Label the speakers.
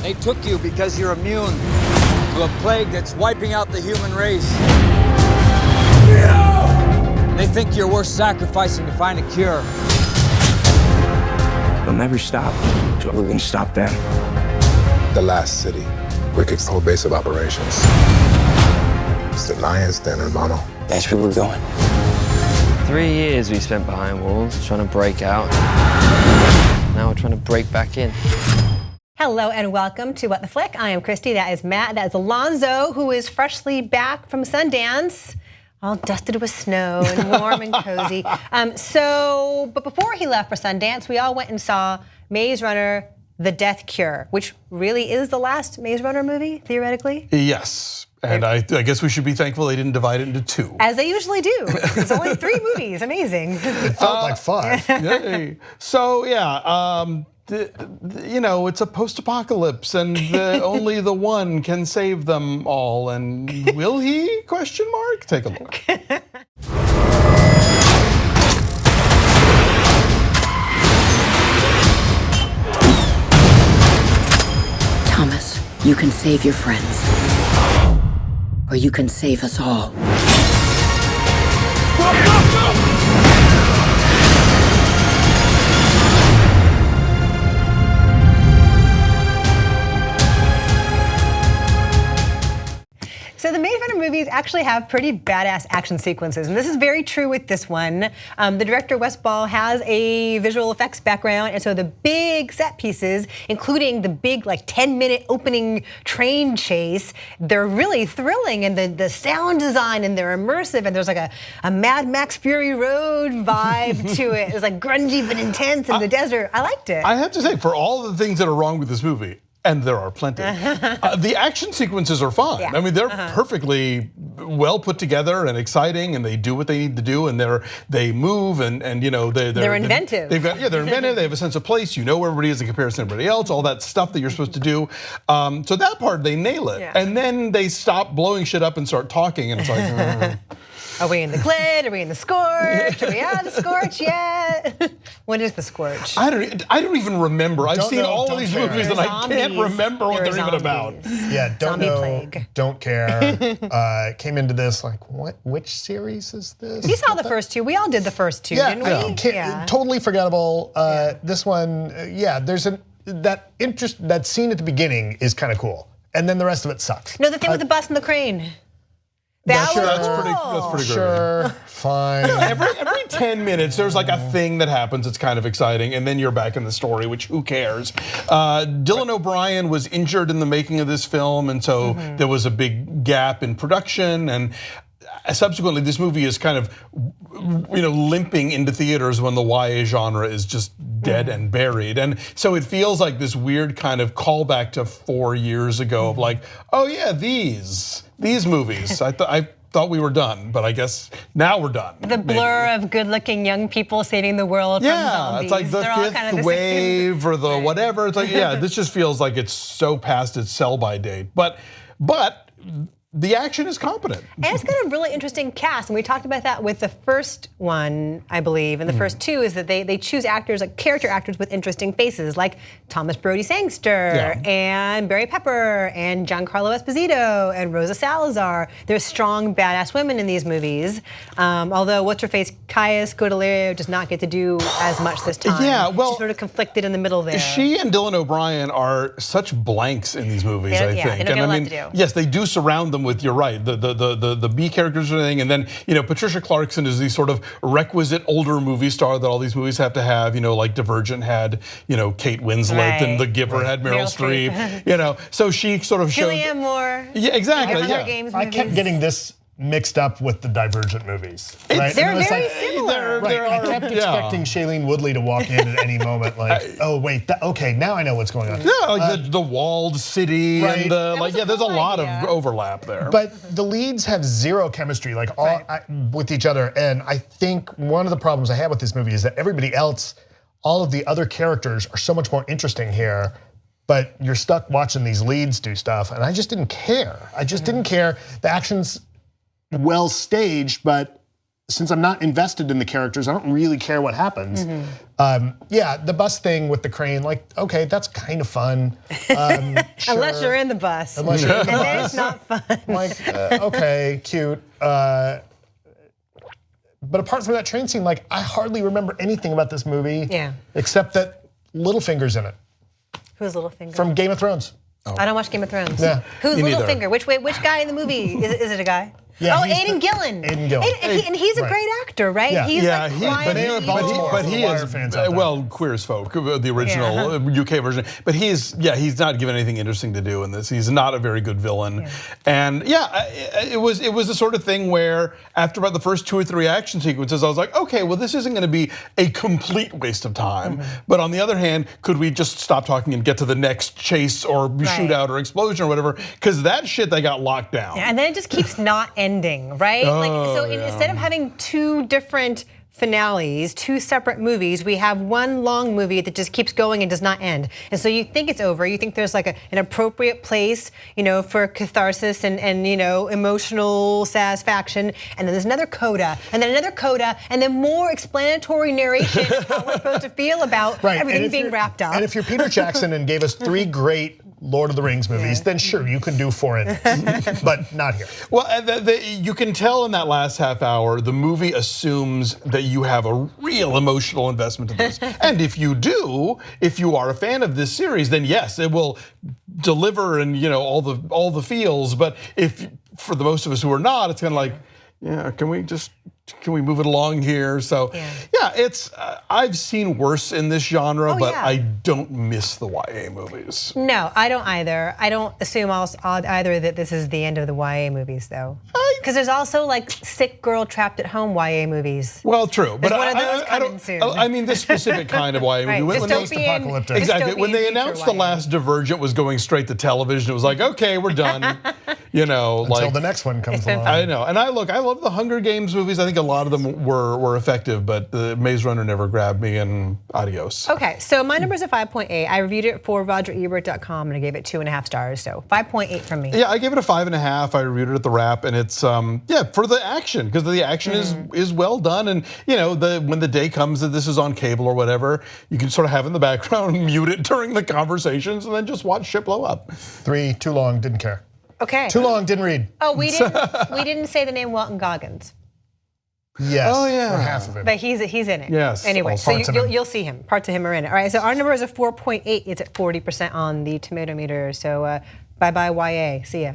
Speaker 1: They took you because you're immune to a plague that's wiping out the human race. They think you're worth sacrificing to find a cure.
Speaker 2: They'll never stop. So we're gonna stop them.
Speaker 3: The last city, Wicked's whole base of operations. It's the lion's den, hermano.
Speaker 2: That's where we're going.
Speaker 4: 3 years we spent behind walls trying to break out. Now we're trying to break back in.
Speaker 5: Hello and welcome to What the Flick. I am Christy, that is Matt, that is Alonso, who is freshly back from Sundance, all dusted with snow and warm and cozy. But before he left for Sundance, we all went and saw Maze Runner: The Death Cure, which really is the last Maze Runner movie, theoretically.
Speaker 6: Yes. And I guess we should be thankful they didn't divide it into two.
Speaker 5: As they usually do. It's only 3 movies. Amazing.
Speaker 7: It felt like 5.
Speaker 6: Yay. So yeah, you know, it's a post-apocalypse, and only the one can save them all. And will he? Question mark. Take a look.
Speaker 8: Thomas, you can save your friends. Or you can save us all.
Speaker 5: So the Maze Runner movies actually have pretty badass action sequences, and this is very true with this one. The director, Wes Ball, has a visual effects background, and so the big set pieces, including the big 10-minute opening train chase, they're really thrilling, and the sound design, and they're immersive, and there's like a Mad Max Fury Road vibe to it. It's like grungy but intense in the desert. I liked it.
Speaker 6: I have to say, for all the things that are wrong with this movie, and there are plenty, the action sequences are fine.
Speaker 5: Yeah.
Speaker 6: I mean, they're perfectly well put together and exciting, and they do what they need to do, and they move, and you know they're
Speaker 5: inventive.
Speaker 6: They're inventive. They have a sense of place. You know where everybody is in comparison to everybody else. All that stuff that you're supposed to do. So that part they nail it, and then they stop blowing shit up and start talking, and it's like.
Speaker 5: Are we in the glit? Are we in the scorch? Are we out of the scorch yet? What is the scorch?
Speaker 6: I don't even remember. I've seen all of these movies and I can't remember what they're even about.
Speaker 7: Yeah, don't
Speaker 5: Zombie
Speaker 7: know,
Speaker 5: plague.
Speaker 7: don't care. Came into this like, what? Which series is this?
Speaker 5: You saw the first 2. We all did the first 2, didn't we?
Speaker 7: Totally forgettable. This one, there's that scene at the beginning is kind of cool, and then the rest of it sucks.
Speaker 5: No, the thing with the bus and the crane. That's
Speaker 6: pretty great.
Speaker 7: Sure, fine.
Speaker 6: Every 10 minutes, there's like a thing that happens that's kind of exciting, and then you're back in the story, which who cares? Dylan O'Brien was injured in the making of this film, and so there was a big gap in production, and subsequently, this movie is kind of, limping into theaters when the YA genre is just dead and buried. And so it feels like this weird kind of callback to 4 years ago of like, oh yeah, these movies. I thought we were done, but I guess now we're done.
Speaker 5: The blur of good-looking young people saving the world from zombies.
Speaker 6: It's like the fifth wave or the whatever. It's like, this just feels like it's so past its sell-by date. But the action is competent.
Speaker 5: And it's got a really interesting cast, and we talked about that with the first one, I believe, and the first 2 is that they choose actors, like character actors with interesting faces, like Thomas Brody Sangster, and Barry Pepper, and Giancarlo Esposito, and Rosa Salazar. There's strong, badass women in these movies, although what's-her-face, Kaya Scodelario does not get to do as much this time.
Speaker 6: Yeah, well,
Speaker 5: she's sort of conflicted in the middle there.
Speaker 6: She and Dylan O'Brien are such blanks in these movies, I think.
Speaker 5: They don't get a lot to do.
Speaker 6: Yes, they do surround them with, you're right, the B characters and everything, and then Patricia Clarkson is the sort of requisite older movie star that all these movies have to have. Like Divergent had Kate Winslet, and The Giver had Meryl Streep. So she sort of shows.
Speaker 5: Julianne Moore.
Speaker 6: Yeah, exactly.
Speaker 7: I kept getting this mixed up with the Divergent movies. Right?
Speaker 5: They're very similar.
Speaker 7: I kept expecting Shailene Woodley to walk in at any moment, like, oh wait, okay, now I know what's going on.
Speaker 6: Yeah, like the walled city, and there's a lot of overlap there.
Speaker 7: But the leads have zero chemistry, like with each other, and I think one of the problems I have with this movie is that everybody else, all of the other characters are so much more interesting here. But you're stuck watching these leads do stuff, and I just didn't care. I just didn't care. The action's well staged, but since I'm not invested in the characters, I don't really care what happens. Yeah, the bus thing with the crane, like, okay, that's kind of fun. Sure.
Speaker 5: Unless you're in the bus.
Speaker 7: Unless you're in the
Speaker 5: and
Speaker 7: bus.
Speaker 5: then it's not fun.
Speaker 7: Like, okay, cute. But apart from that train scene, like, I hardly remember anything about this movie.
Speaker 5: Yeah.
Speaker 7: Except that Littlefinger's in it.
Speaker 5: Who's Littlefinger?
Speaker 7: From Game of Thrones.
Speaker 5: I don't watch Game of Thrones.
Speaker 7: Yeah.
Speaker 5: Who's
Speaker 6: Me neither.
Speaker 5: Littlefinger? Which guy in the movie? Is it a guy?
Speaker 7: Yeah,
Speaker 5: oh,
Speaker 7: he's
Speaker 5: Aidan Gillen.
Speaker 7: Aidan Gillen.
Speaker 5: And he's a
Speaker 7: Right.
Speaker 5: great actor, right?
Speaker 7: Yeah.
Speaker 5: He's
Speaker 6: Yeah,
Speaker 5: like
Speaker 6: he-
Speaker 5: quiet,
Speaker 6: but he-
Speaker 5: evil.
Speaker 7: Baltimore.
Speaker 6: But he
Speaker 7: Wire
Speaker 6: is,
Speaker 7: fans out there.
Speaker 6: well, Queer as Folk, the original UK version. But he's not given anything interesting to do in this. He's not a very good villain.
Speaker 5: Yeah.
Speaker 6: And it was the sort of thing where after about the first 2 or 3 action sequences, I was like, okay, well, this isn't going to be a complete waste of time. But on the other hand, could we just stop talking and get to the next chase or shootout or explosion or whatever? Because that shit, they got locked down.
Speaker 5: Yeah, and then it just keeps not ending, right? Instead of having 2 different finales, 2 separate movies, we have one long movie that just keeps going and does not end. And so you think it's over, you think there's like an appropriate place, for catharsis and emotional satisfaction, and then there's another coda, and then another coda, and then more explanatory narration of how we're supposed to feel about everything being wrapped up.
Speaker 7: And if you're Peter Jackson and gave us 3 great Lord of the Rings movies, then sure, you can do 4 endings, but not here.
Speaker 6: Well, you can tell in that last half hour, the movie assumes that you have a real emotional investment in this. And if you do, if you are a fan of this series, then yes, it will deliver and all the feels. But if for the most of us who are not, it's kind of like, yeah, can we move it along here? So yeah, it's I've seen worse in this genre, but
Speaker 5: yeah.
Speaker 6: I don't miss the YA movies.
Speaker 5: No, I don't either. I don't assume either that this is the end of the YA movies, though. Because there's also like sick girl trapped at home YA movies.
Speaker 6: Well, true, but
Speaker 5: one of those
Speaker 6: I
Speaker 5: coming
Speaker 6: don't.
Speaker 5: soon.
Speaker 6: I mean, this specific kind of YA movie.
Speaker 5: Right,
Speaker 6: When they-
Speaker 7: Post-apocalyptic.
Speaker 6: Exactly. When they
Speaker 5: dystopian
Speaker 6: announced
Speaker 5: future
Speaker 6: the
Speaker 5: YA.
Speaker 6: last Divergent was going straight to television, it was like, okay, we're done.
Speaker 7: Until the next one comes along.
Speaker 6: I know, and I love the Hunger Games movies. I think a lot of them were effective, but the Maze Runner never grabbed me. And adios.
Speaker 5: Okay, so my number's a 5.8. I reviewed it for RogerEbert.com and I gave it 2.5 stars. So 5.8 from me.
Speaker 6: Yeah, I gave it a 5.5. I reviewed it at the Wrap, and it's for the action, because the action is well done, and when the day comes that this is on cable or whatever, you can sort of have in the background, mute it during the conversations, and then just watch shit blow up.
Speaker 7: 3, too long, didn't care.
Speaker 5: Okay.
Speaker 7: Too long, didn't read.
Speaker 5: Oh, we didn't say the name Walton Goggins,
Speaker 7: Yes.
Speaker 6: Oh, yeah.
Speaker 7: Or half of it.
Speaker 5: but he's in it.
Speaker 6: Yes,
Speaker 5: Anyway,
Speaker 6: all
Speaker 5: so
Speaker 7: parts of him.
Speaker 5: you'll see him. Parts of him are in it. All right. So our number is a 4.8. It's at 40% on the tomato meter. So bye bye YA. See ya.